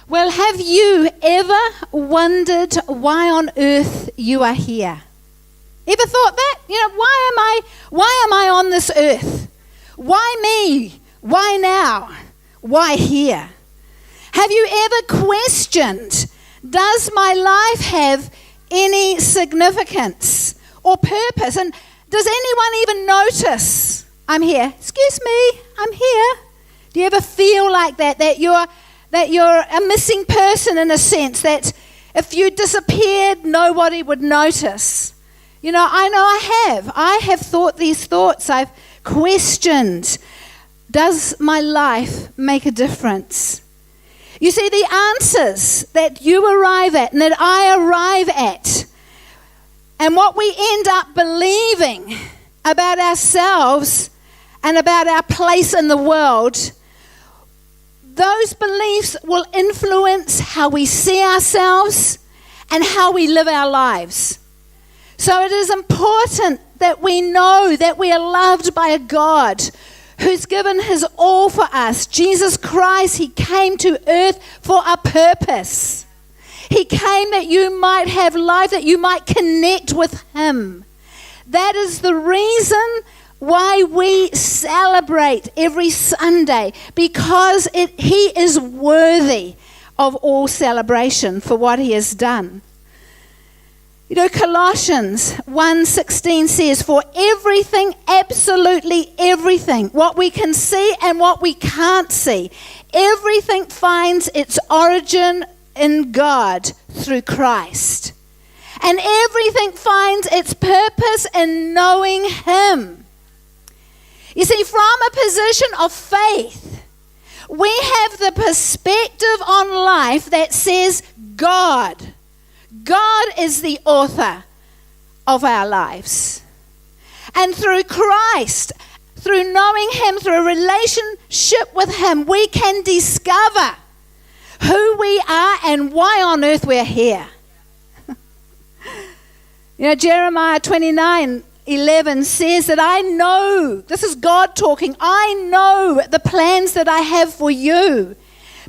Well, have you ever wondered why on earth you are here? Ever thought that? Why am I on this earth? Why me? Why now? Why here? Have you ever questioned, does my life have any significance or purpose? And does anyone even notice I'm here? Excuse me, I'm here. Do you ever feel like that you're a missing person in a sense, that if you disappeared, nobody would notice? I know I have thought these thoughts. I've questioned, does my life make a difference? You see, the answers that you arrive at and that I arrive at, and what we end up believing about ourselves and about our place in the world, those beliefs will influence how we see ourselves and how we live our lives. So it is important that we know that we are loved by a God who's given his all for us. Jesus Christ, he came to earth for a purpose. He came that you might have life, that you might connect with him. That is the reason why we celebrate every Sunday, because he is worthy of all celebration for what he has done. Colossians 1:16 says, for everything, absolutely everything, what we can see and what we can't see, everything finds its origin in God through Christ. And everything finds its purpose in knowing him. You see, from a position of faith, we have the perspective on life that says God is the author of our lives. And through Christ, through knowing him, through a relationship with him, we can discover who we are and why on earth we're here. Jeremiah 29:11 says that I know, this is God talking, I know the plans that I have for you.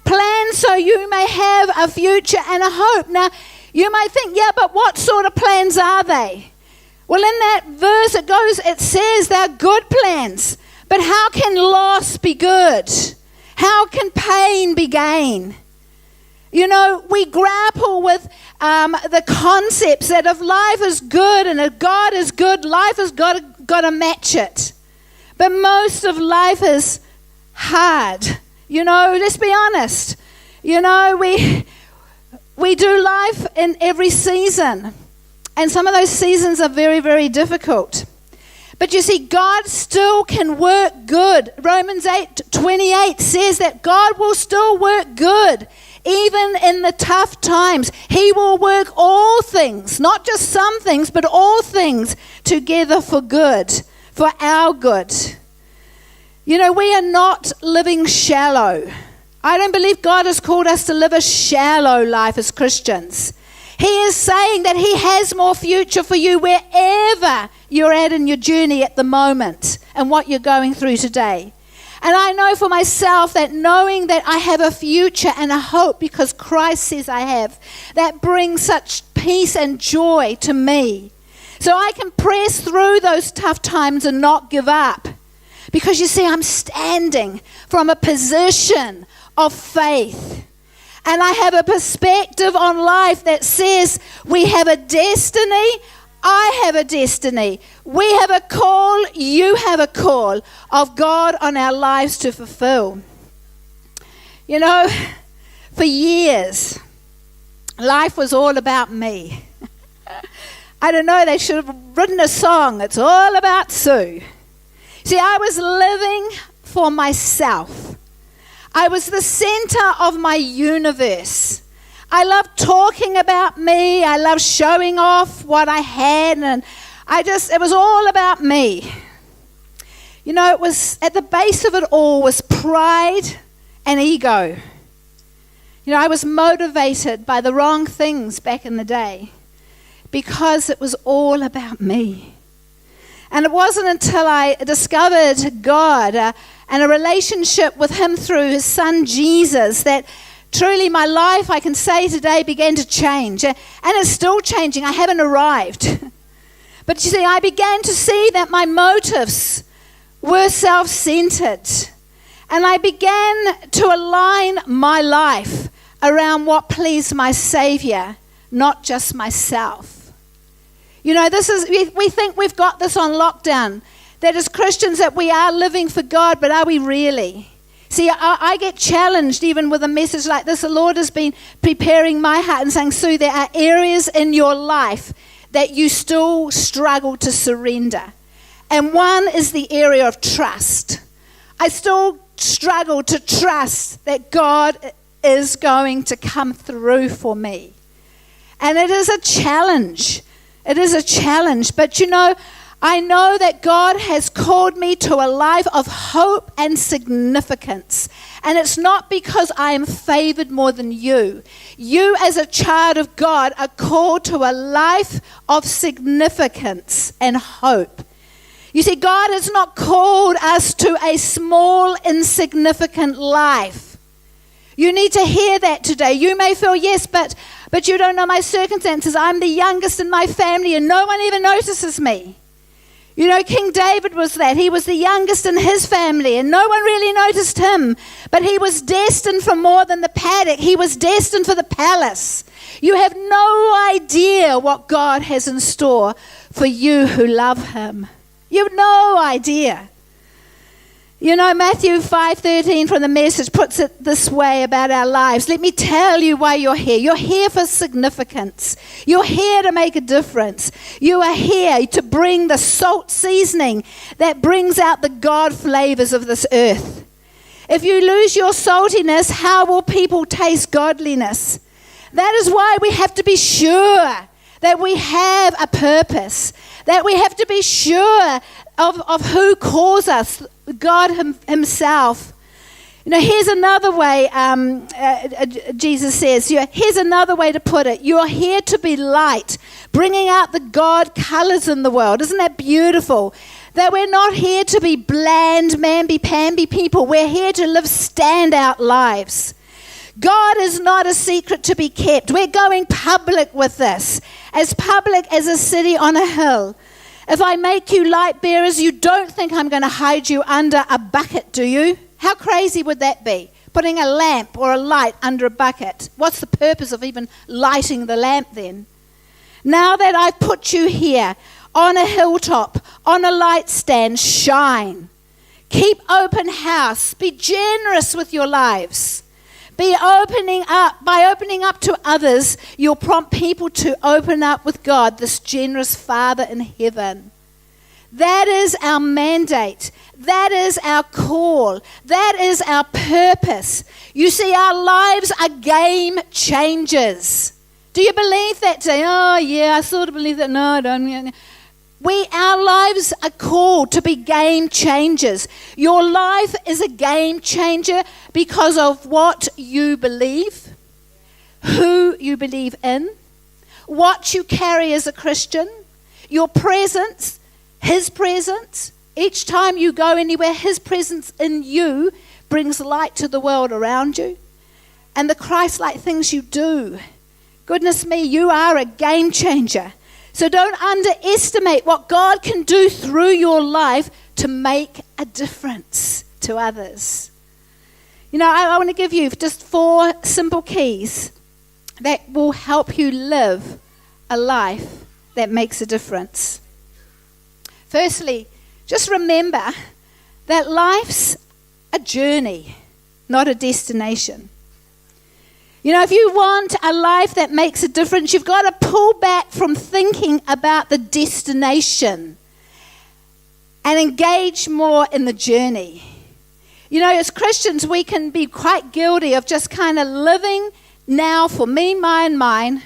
Plans so you may have a future and a hope. Now, you might think, yeah, but what sort of plans are they? Well, in that verse it says they're good plans. But how can loss be good? How can pain be gain? We grapple with the concepts that if life is good and if God is good, life has got to match it. But most of life is hard. Let's be honest. We do life in every season. And some of those seasons are very, very difficult. But you see, God still can work good. Romans 8:28 says that God will still work good. Even in the tough times, he will work all things, not just some things, but all things together for good, for our good. We are not living shallow. I don't believe God has called us to live a shallow life as Christians. He is saying that he has more future for you wherever you're at in your journey at the moment and what you're going through today. And I know for myself that knowing that I have a future and a hope because Christ says I have, that brings such peace and joy to me. So I can press through those tough times and not give up. Because you see, I'm standing from a position of faith. And I have a perspective on life that says we have a destiny, I have a destiny. We have a call, you have a call of God on our lives to fulfill. For years, life was all about me. I don't know, they should have written a song, it's all about Sue. See, I was living for myself. I was the center of my universe. I loved talking about me. I loved showing off what I had. And it was all about me. It was at the base of it all was pride and ego. I was motivated by the wrong things back in the day because it was all about me. And it wasn't until I discovered God and a relationship with him through his son Jesus that truly my life, I can say today, began to change. And it's still changing. I haven't arrived. But you see, I began to see that my motives were self-centered. And I began to align my life around what pleased my Savior, not just myself. You know, we think we've got this on lockdown, that as Christians that we are living for God, but are we really? See, I get challenged even with a message like this. The Lord has been preparing my heart and saying, Sue, there are areas in your life that you still struggle to surrender. And one is the area of trust. I still struggle to trust that God is going to come through for me. And it is a challenge. It is a challenge. But you know, I know that God has called me to a life of hope and significance. And it's not because I am favored more than you. You as a child of God are called to a life of significance and hope. You see, God has not called us to a small, insignificant life. You need to hear that today. You may feel, yes, but you don't know my circumstances. I'm the youngest in my family and no one even notices me. You know, King David was that. He was the youngest in his family and no one really noticed him. But he was destined for more than the paddock. He was destined for the palace. You have no idea what God has in store for you who love him. You have no idea. You know, Matthew 5:13 from the Message puts it this way about our lives. Let me tell you why you're here. You're here for significance. You're here to make a difference. You are here to bring the salt seasoning that brings out the God flavors of this earth. If you lose your saltiness, how will people taste godliness? That is why we have to be sure that we have a purpose, that we have to be sure of who calls us, God himself. You know, here's another way, Jesus says, here's another way to put it. You're here to be light, bringing out the God colors in the world. Isn't that beautiful? That we're not here to be bland, mamby-pamby people. We're here to live standout lives. God is not a secret to be kept. We're going public with this, as public as a city on a hill. If I make you light bearers, you don't think I'm going to hide you under a bucket, do you? How crazy would that be? Putting a lamp or a light under a bucket. What's the purpose of even lighting the lamp then? Now that I've put you here on a hilltop, on a light stand, shine. Keep open house. Be generous with your lives. By opening up to others, you'll prompt people to open up with God, this generous Father in heaven. That is our mandate. That is our call. That is our purpose. You see, our lives are game changers. Do you believe that today? Oh, yeah, I sort of believe that. No, I don't. Our lives are called to be game changers. Your life is a game changer because of what you believe, who you believe in, what you carry as a Christian, your presence, his presence. Each time you go anywhere, his presence in you brings light to the world around you. And the Christ-like things you do. Goodness me, you are a game changer. So don't underestimate what God can do through your life to make a difference to others. You know, I want to give you just 4 simple keys that will help you live a life that makes a difference. Firstly, just remember that life's a journey, not a destination. You know, if you want a life that makes a difference, you've got to pull back from thinking about the destination and engage more in the journey. You know, as Christians, we can be quite guilty of just kind of living now for me, mine,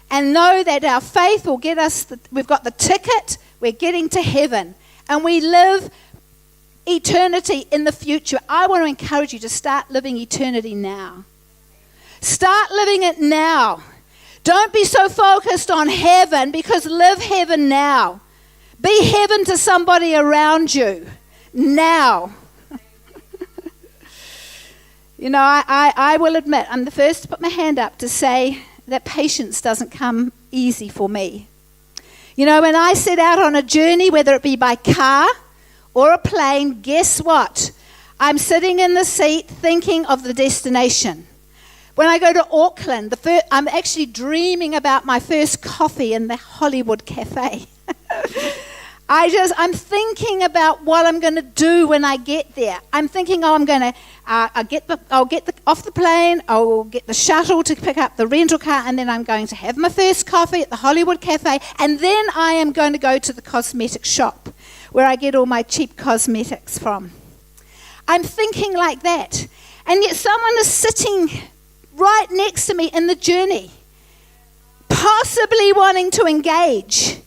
and know that our faith will get us, we've got the ticket, we're getting to heaven, and we live eternity in the future. I want to encourage you to start living eternity now. Start living it now. Don't be so focused on heaven, because live heaven now. Be heaven to somebody around you now. I will admit, I'm the first to put my hand up to say that patience doesn't come easy for me. When I set out on a journey, whether it be by car or a plane, guess what? I'm sitting in the seat thinking of the destination. When I go to Auckland, I'm actually dreaming about my first coffee in the Hollywood Cafe. I'm thinking about what I'm going to do when I get there. I'm thinking, I'm going to, I'll get off the plane, I'll get the shuttle to pick up the rental car, and then I'm going to have my first coffee at the Hollywood Cafe, and then I am going to go to the cosmetic shop where I get all my cheap cosmetics from. I'm thinking like that. And yet someone is sitting right next to me in the journey, possibly wanting to engage.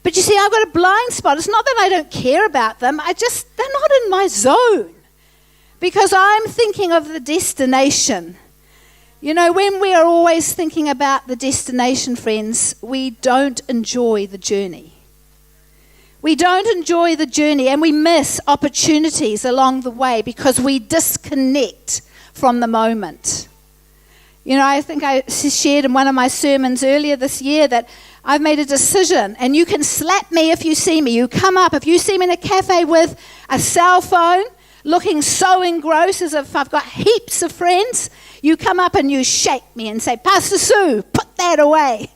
But you see, I've got a blind spot. It's not that I don't care about them. They're not in my zone. Because I'm thinking of the destination. When we are always thinking about the destination, friends, we don't enjoy the journey. We don't enjoy the journey, and we miss opportunities along the way because we disconnect from the moment. I think I shared in one of my sermons earlier this year that I've made a decision, and you can slap me if you see me. You come up, if you see me in a cafe with a cell phone, looking so engrossed as if I've got heaps of friends, you come up and you shake me and say, Pastor Sue, put that away.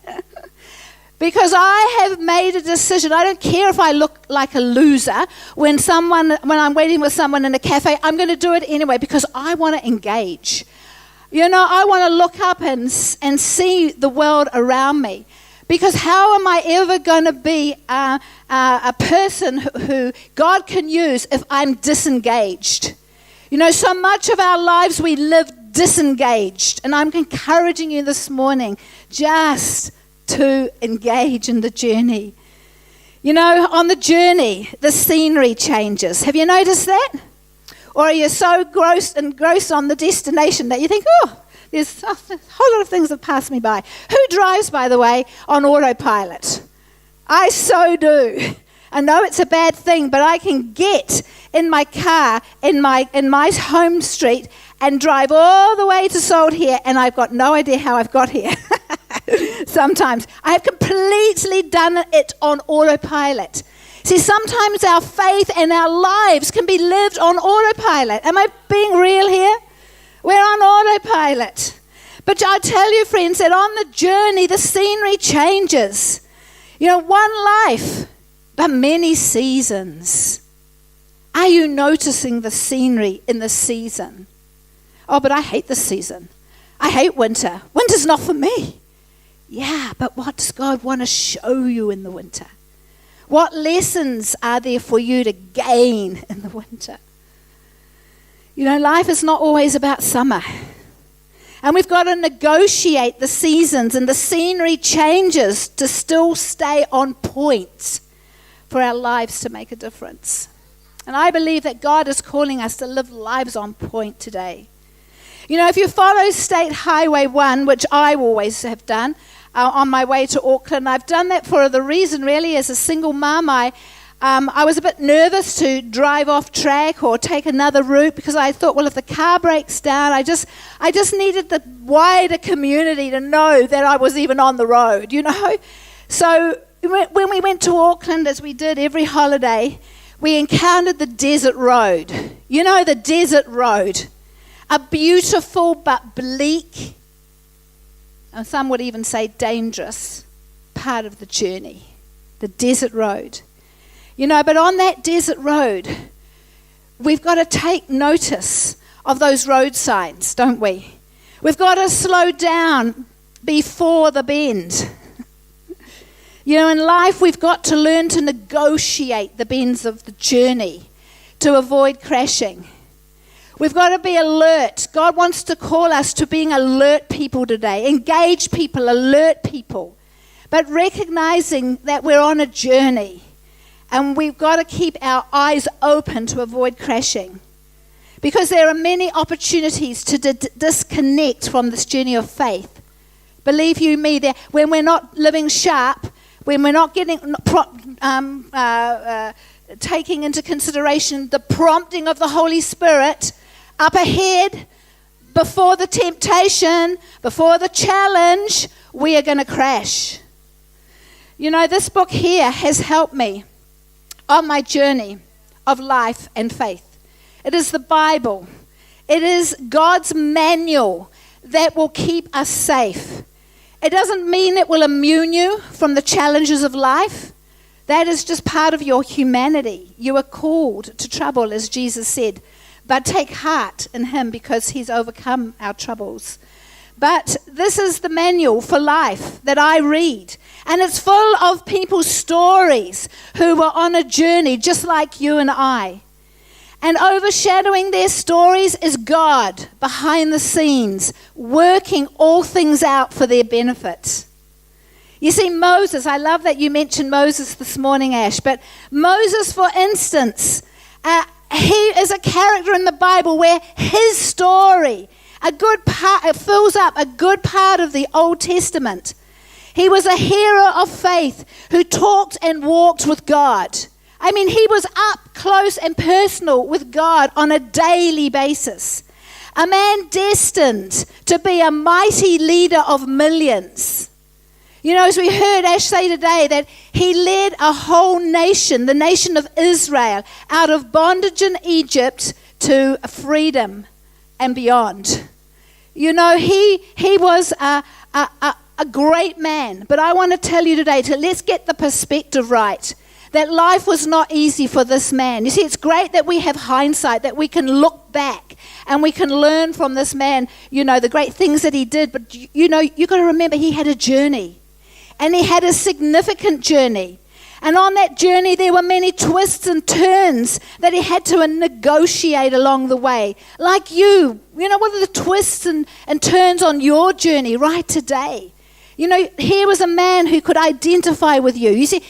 Because I have made a decision. I don't care if I look like a loser when I'm waiting with someone in a cafe. I'm going to do it anyway because I want to engage. I want to look up and see the world around me. Because how am I ever going to be a person who God can use if I'm disengaged? So much of our lives we live disengaged. And I'm encouraging you this morning just to engage in the journey. On the journey, the scenery changes. Have you noticed that? Or are you so engrossed on the destination that you think, there's a whole lot of things that pass me by. Who drives, by the way, on autopilot? I so do. I know it's a bad thing, but I can get in my car, in my home street, and drive all the way to Salt here, and I've got no idea how I've got here. Sometimes. I have completely done it on autopilot. See, sometimes our faith and our lives can be lived on autopilot. Am I being real here? We're on autopilot. But I tell you, friends, that on the journey, the scenery changes. One life, but many seasons. Are you noticing the scenery in the season? Oh, but I hate the season. I hate winter. Winter's not for me. Yeah, but what does God want to show you in the winter? What lessons are there for you to gain in the winter? Life is not always about summer. And we've got to negotiate the seasons and the scenery changes to still stay on point for our lives to make a difference. And I believe that God is calling us to live lives on point today. If you follow State Highway 1, which I always have done, on my way to Auckland, I've done that for the reason, really, as a single mum, I was a bit nervous to drive off track or take another route because I thought, well, if the car breaks down, I just needed the wider community to know that I was even on the road, So when we went to Auckland, as we did every holiday, we encountered the desert road. The desert road. A beautiful but bleak, and some would even say dangerous, part of the journey. The desert road. But on that desert road, we've got to take notice of those road signs, don't we? We've got to slow down before the bend. In life, we've got to learn to negotiate the bends of the journey to avoid crashing. We've got to be alert. God wants to call us to being alert people today, engaged people, alert people, but recognizing that we're on a journey and we've got to keep our eyes open to avoid crashing, because there are many opportunities to disconnect from this journey of faith. Believe you me, that when we're not living sharp, when we're not getting taking into consideration the prompting of the Holy Spirit, up ahead, before the temptation, before the challenge, we are going to crash. You know, this book here has helped me on my journey of life and faith. It is the Bible. It is God's manual that will keep us safe. It doesn't mean it will immune you from the challenges of life. That is just part of your humanity. You are called to trouble, as Jesus said. But take heart in him because he's overcome our troubles. But this is the manual for life that I read. And it's full of people's stories who were on a journey just like you and I. And overshadowing their stories is God behind the scenes, working all things out for their benefit. You see, Moses, I love that you mentioned Moses this morning, Ash, but Moses, for instance, he is a character in the Bible where his story, it fills up a good part of the Old Testament. He was a hero of faith who talked and walked with God. I mean, he was up close and personal with God on a daily basis. A man destined to be a mighty leader of millions. You know, as we heard Ash say today, that he led a whole nation, the nation of Israel, out of bondage in Egypt to freedom and beyond. You know, he was a great man. But I want to tell you today, let's get the perspective right, that life was not easy for this man. You see, it's great that we have hindsight, that we can look back and we can learn from this man, you know, the great things that he did. But, you know, you've got to remember he had a journey. And he had a significant journey. And on that journey, there were many twists and turns that he had to negotiate along the way. Like you know, what are the twists and turns on your journey right today? You know, here was a man who could identify with you. You see,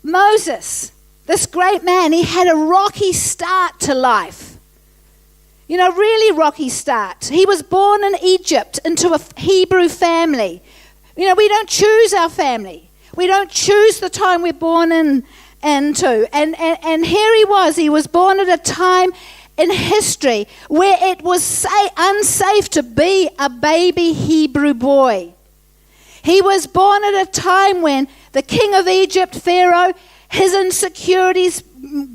Moses, this great man, he had a rocky start to life. You know, really rocky start. He was born in Egypt into a Hebrew family. You know, we don't choose our family. We don't choose the time we're born into. And here he was born at a time in history where it was unsafe to be a baby Hebrew boy. He was born at a time when the king of Egypt, Pharaoh, his insecurities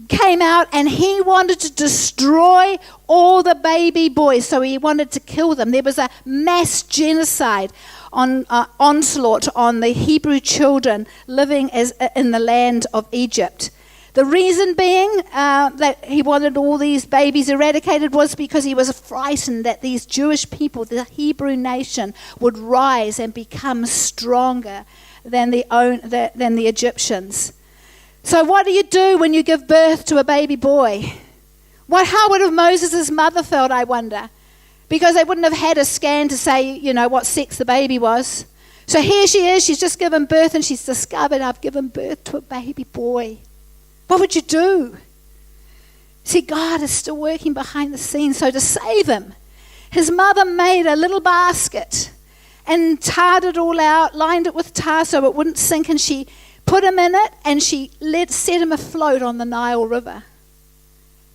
came out and he wanted to destroy all the baby boys. So he wanted to kill them. There was a mass genocide onslaught on the Hebrew children living in the land of Egypt. The reason being that he wanted all these babies eradicated was because he was frightened that these Jewish people, the Hebrew nation, would rise and become stronger than the Egyptians. So what do you do when you give birth to a baby boy? How would have Moses' mother felt, I wonder? Because they wouldn't have had a scan to say, you know, what sex the baby was. So here she is, she's just given birth and she's discovered, I've given birth to a baby boy. What would you do? See, God is still working behind the scenes. So to save him, his mother made a little basket and tarred it all out, lined it with tar so it wouldn't sink, and she put him in it and she set him afloat on the Nile River.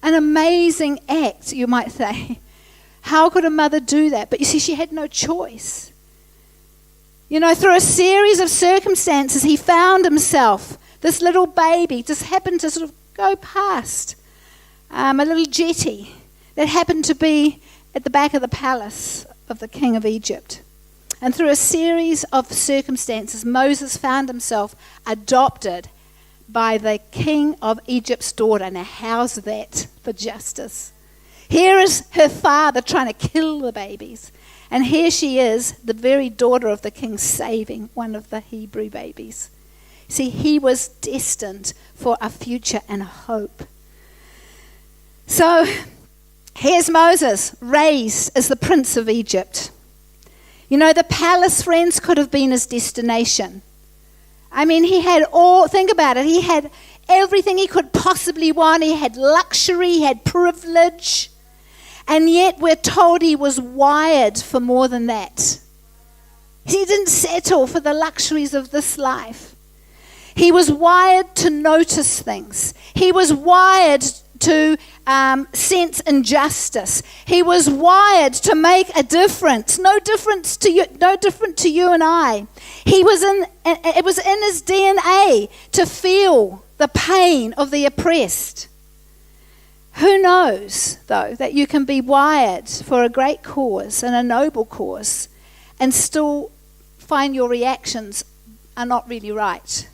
An amazing act, you might say. How could a mother do that? But you see, she had no choice. You know, through a series of circumstances, he found himself, this little baby, just happened to sort of go past a little jetty that happened to be at the back of the palace of the king of Egypt. And through a series of circumstances, Moses found himself adopted by the king of Egypt's daughter. Now, how's that for justice? Here is her father trying to kill the babies. And here she is, the very daughter of the king, saving one of the Hebrew babies. See, he was destined for a future and a hope. So, here's Moses, raised as the prince of Egypt. You know, the palace, friends, could have been his destination. I mean, think about it, he had everything he could possibly want. He had luxury, he had privilege. And yet we're told he was wired for more than that. He didn't settle for the luxuries of this life. He was wired to notice things. He was wired to sense injustice. He was wired to make a difference. No different to you and I. It was in his DNA to feel the pain of the oppressed. Who knows, though, that you can be wired for a great cause and a noble cause and still find your reactions are not really right.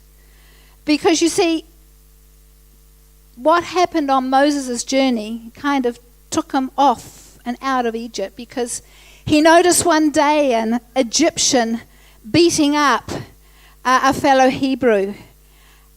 Because you see, what happened on Moses' journey kind of took him off and out of Egypt, because he noticed one day an Egyptian beating up a fellow Hebrew.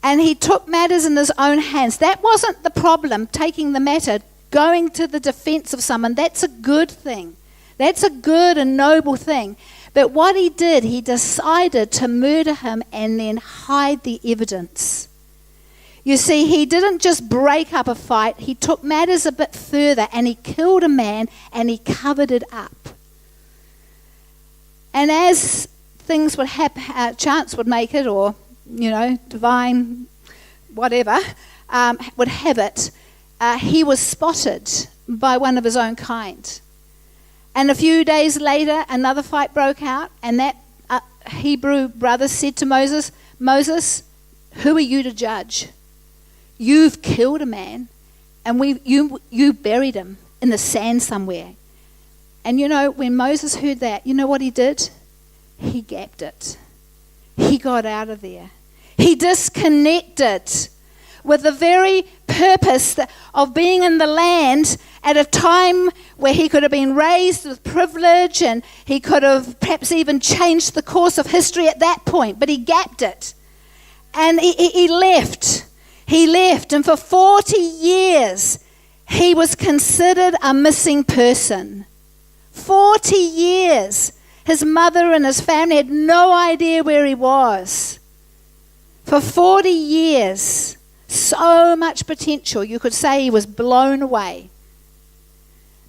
And he took matters in his own hands. That wasn't the problem, taking the matter, going to the defense of someone. That's a good thing. That's a good and noble thing. But what he did, he decided to murder him and then hide the evidence. You see, he didn't just break up a fight. He took matters a bit further and he killed a man and he covered it up. And as things would happen, chance would make it, or divine, whatever, would have it, he was spotted by one of his own kind. And a few days later, another fight broke out, and that Hebrew brother said to Moses, "Moses, who are you to judge? You've killed a man, and you buried him in the sand somewhere." And when Moses heard that, you know what he did? He gapped it. He got out of there. He disconnected with the very purpose of being in the land at a time where he could have been raised with privilege, and he could have perhaps even changed the course of history at that point, but he gapped it. And he left. He left, and for 40 years he was considered a missing person. 40 years. His mother and his family had no idea where he was. For 40 years, so much potential. You could say he was blown away.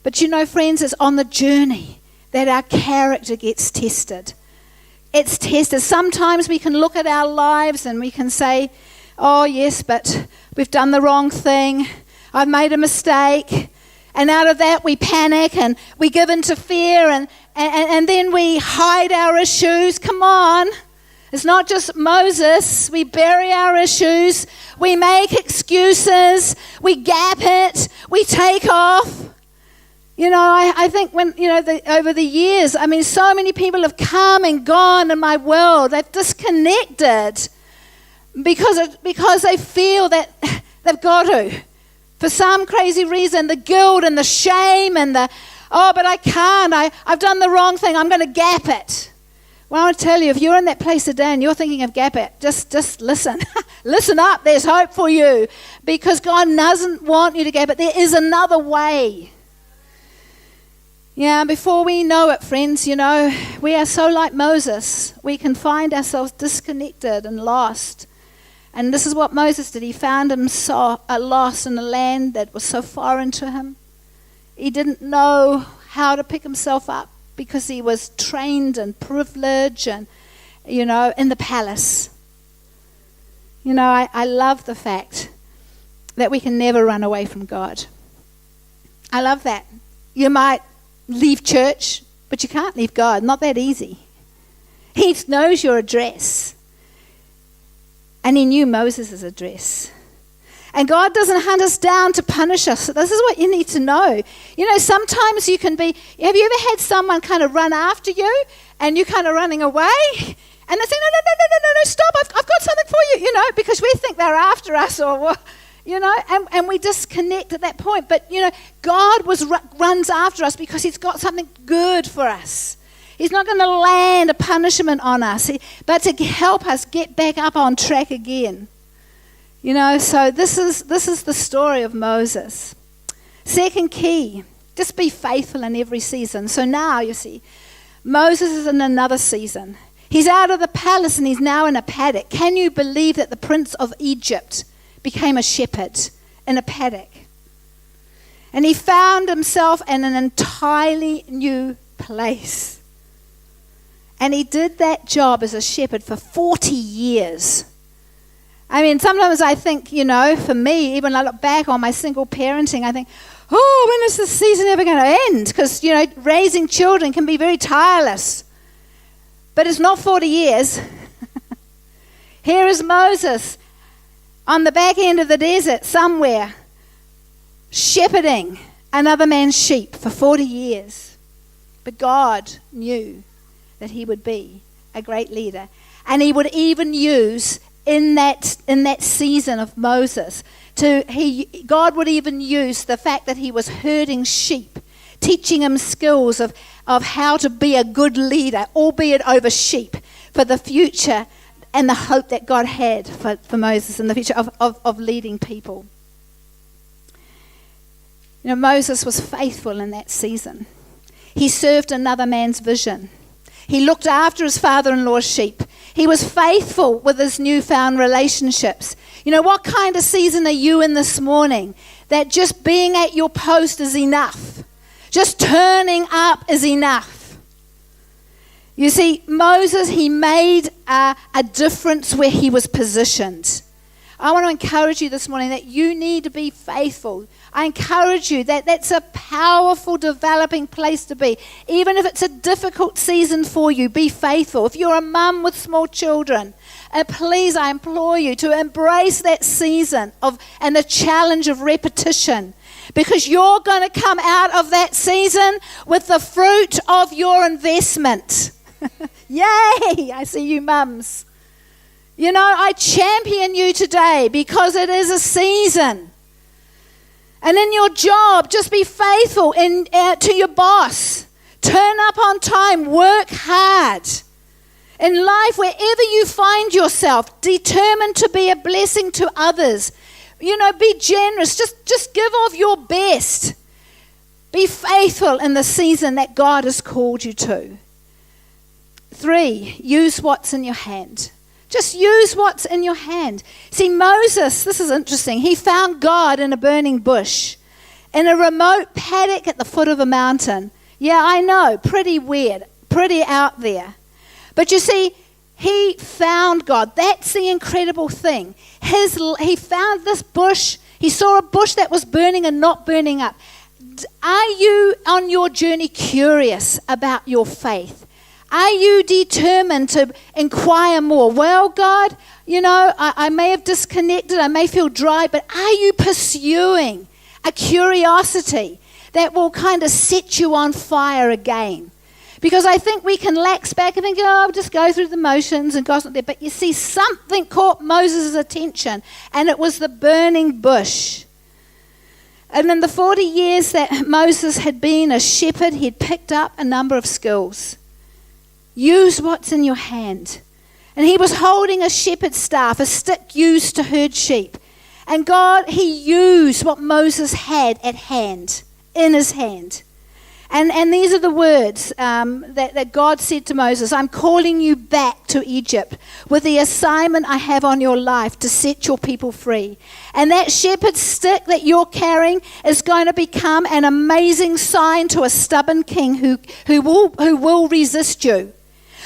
But friends, it's on the journey that our character gets tested. It's tested. Sometimes we can look at our lives and we can say, "Oh yes, but we've done the wrong thing. I've made a mistake." And out of that we panic and we give in to fear, and then we hide our issues. Come on. It's not just Moses. We bury our issues. We make excuses. We gap it. We take off. I think when, over the years, so many people have come and gone in my world. They've disconnected because they feel that they've got to. For some crazy reason, the guilt and the shame and but I can't. I've done the wrong thing. I'm going to gap it. Well, I want to tell you, if you're in that place today and you're thinking of gap it, just listen. Listen up. There's hope for you, because God doesn't want you to gap it. There is another way. Yeah, before we know it, friends, we are so like Moses. We can find ourselves disconnected and lost. And this is what Moses did. He found himself lost in a land that was so foreign to him. He didn't know how to pick himself up, because he was trained and privileged and, in the palace. I love the fact that we can never run away from God. I love that. You might leave church, but you can't leave God. Not that easy. He knows your address. And he knew Moses' address. And God doesn't hunt us down to punish us. This is what you need to know. Sometimes you can be, have you ever had someone kind of run after you and you're kind of running away? And they say, no, stop, I've got something for you, because we think they're after us and we disconnect at that point. But, God runs after us because he's got something good for us. He's not going to land a punishment on us, but to help us get back up on track again. So this is the story of Moses. Second key, just be faithful in every season. So now, you see, Moses is in another season. He's out of the palace and he's now in a paddock. Can you believe that the prince of Egypt became a shepherd in a paddock? And he found himself in an entirely new place. And he did that job as a shepherd for 40 years. I mean, sometimes I think, for me, even I look back on my single parenting, I think, oh, when is this season ever going to end? Because, raising children can be very tireless. But it's not 40 years. Here is Moses on the back end of the desert somewhere, shepherding another man's sheep for 40 years. But God knew that he would be a great leader. And he would even use in that season of Moses, God would even use the fact that he was herding sheep, teaching him skills of how to be a good leader, albeit over sheep, for the future and the hope that God had for Moses in the future of leading people. Moses was faithful in that season. He served another man's vision. He looked after his father-in-law's sheep. He was faithful with his newfound relationships. What kind of season are you in this morning? That just being at your post is enough. Just turning up is enough. You see, Moses, he made a difference where he was positioned. I want to encourage you this morning that you need to be faithful. I encourage you that that's a powerful, developing place to be. Even if it's a difficult season for you, be faithful. If you're a mum with small children, please, I implore you to embrace that season and the challenge of repetition. Because you're going to come out of that season with the fruit of your investment. Yay! I see you mums. I champion you today because it is a season. And in your job, just be faithful to your boss. Turn up on time. Work hard. In life, wherever you find yourself, determined to be a blessing to others. Be generous. Just give of your best. Be faithful in the season that God has called you to. 3, use what's in your hand. Just use what's in your hand. See, Moses, this is interesting. He found God in a burning bush, in a remote paddock at the foot of a mountain. Yeah, I know, pretty weird, pretty out there. But you see, he found God. That's the incredible thing. He found this bush. He saw a bush that was burning and not burning up. Are you on your journey curious about your faith? Are you determined to inquire more? Well, God, I may have disconnected, I may feel dry, but are you pursuing a curiosity that will kind of set you on fire again? Because I think we can lax back and think, I'll just go through the motions and gossip there. But you see, something caught Moses' attention, and it was the burning bush. And in the 40 years that Moses had been a shepherd, he'd picked up a number of skills. Use what's in your hand. And he was holding a shepherd's staff, a stick used to herd sheep. And God, he used what Moses had at hand, in his hand. And these are the words that God said to Moses. I'm calling you back to Egypt with the assignment I have on your life to set your people free. And that shepherd's stick that you're carrying is going to become an amazing sign to a stubborn king who will resist you.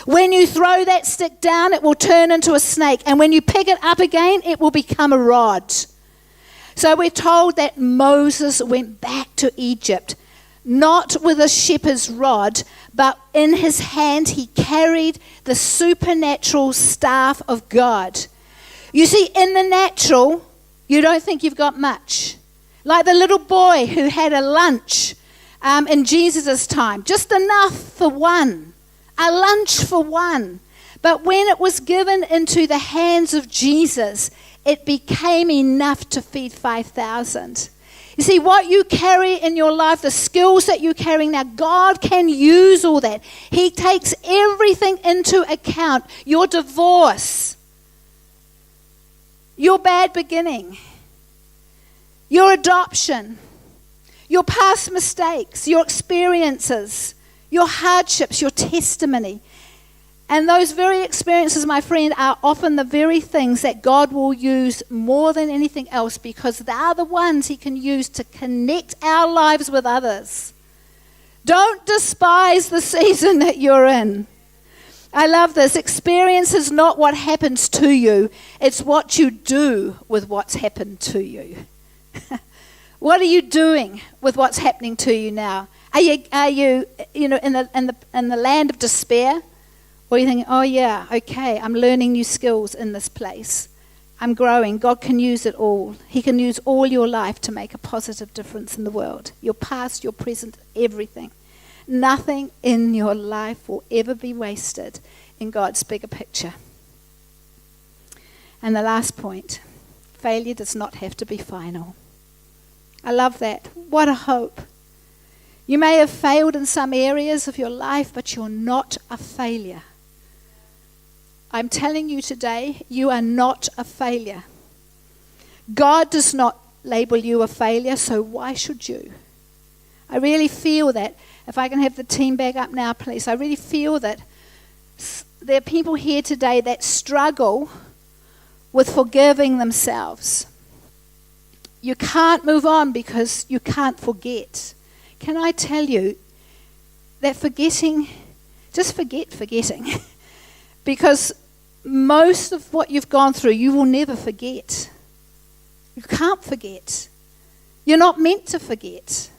When you throw that stick down, it will turn into a snake. And when you pick it up again, it will become a rod. So we're told that Moses went back to Egypt, not with a shepherd's rod, but in his hand he carried the supernatural staff of God. You see, in the natural, you don't think you've got much. Like the little boy who had a lunch in Jesus' time, just enough for one. A lunch for one. But when it was given into the hands of Jesus, it became enough to feed 5,000. You see, what you carry in your life, the skills that you're carrying now, God can use all that. He takes everything into account. Your divorce, your bad beginning, your adoption, your past mistakes, your experiences, your hardships, your testimony. And those very experiences, my friend, are often the very things that God will use more than anything else, because they are the ones he can use to connect our lives with others. Don't despise the season that you're in. I love this. Experience is not what happens to you. It's what you do with what's happened to you. What are you doing with what's happening to you now? Are you in the land of despair? Or are you thinking, oh yeah, okay, I'm learning new skills in this place. I'm growing. God can use it all. He can use all your life to make a positive difference in the world. Your past, your present, everything. Nothing in your life will ever be wasted in God's bigger picture. And the last point, failure does not have to be final. I love that. What a hope. You may have failed in some areas of your life, but you're not a failure. I'm telling you today, you are not a failure. God does not label you a failure, so why should you? I really feel that, if I can have the team back up now, please. I really feel that there are people here today that struggle with forgiving themselves. You can't move on because you can't forget. Can I tell you that forgetting, just forget forgetting. Because most of what you've gone through, you will never forget. You can't forget. You're not meant to forget.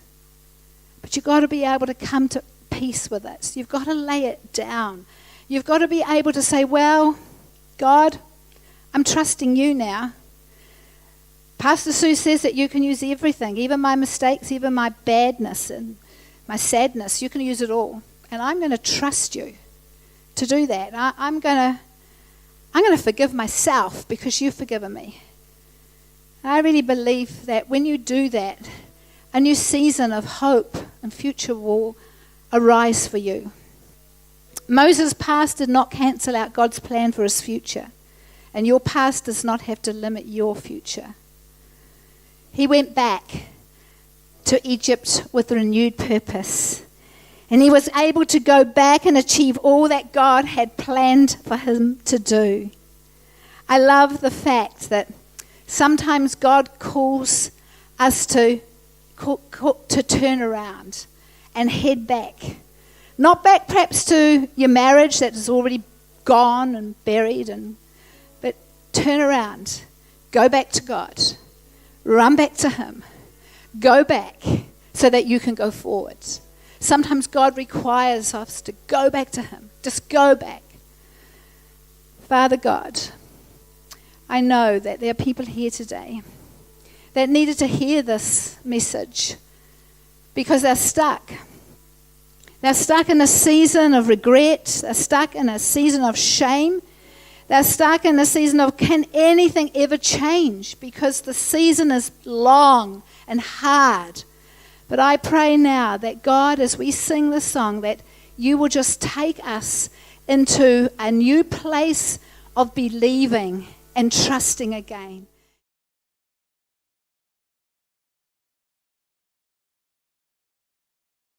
But you've got to be able to come to peace with it. You've got to lay it down. You've got to be able to say, well, God, I'm trusting you now. Pastor Sue says that you can use everything, even my mistakes, even my badness and my sadness. You can use it all. And I'm going to trust you to do that. I'm going to forgive myself because you've forgiven me. I really believe that when you do that, a new season of hope and future will arise for you. Moses' past did not cancel out God's plan for his future. And your past does not have to limit your future. He went back to Egypt with a renewed purpose. And he was able to go back and achieve all that God had planned for him to do. I love the fact that sometimes God calls us to turn around and head back. Not back perhaps to your marriage that is already gone and buried, but turn around. Go back to God. Run back to him. Go back so that you can go forward. Sometimes God requires us to go back to him. Just go back. Father God, I know that there are people here today that needed to hear this message because they're stuck. They're stuck in a season of regret. They're stuck in a season of shame. They're stuck in a season of, can anything ever change? Because the season is long and hard. But I pray now that God, as we sing this song, that you will just take us into a new place of believing and trusting again.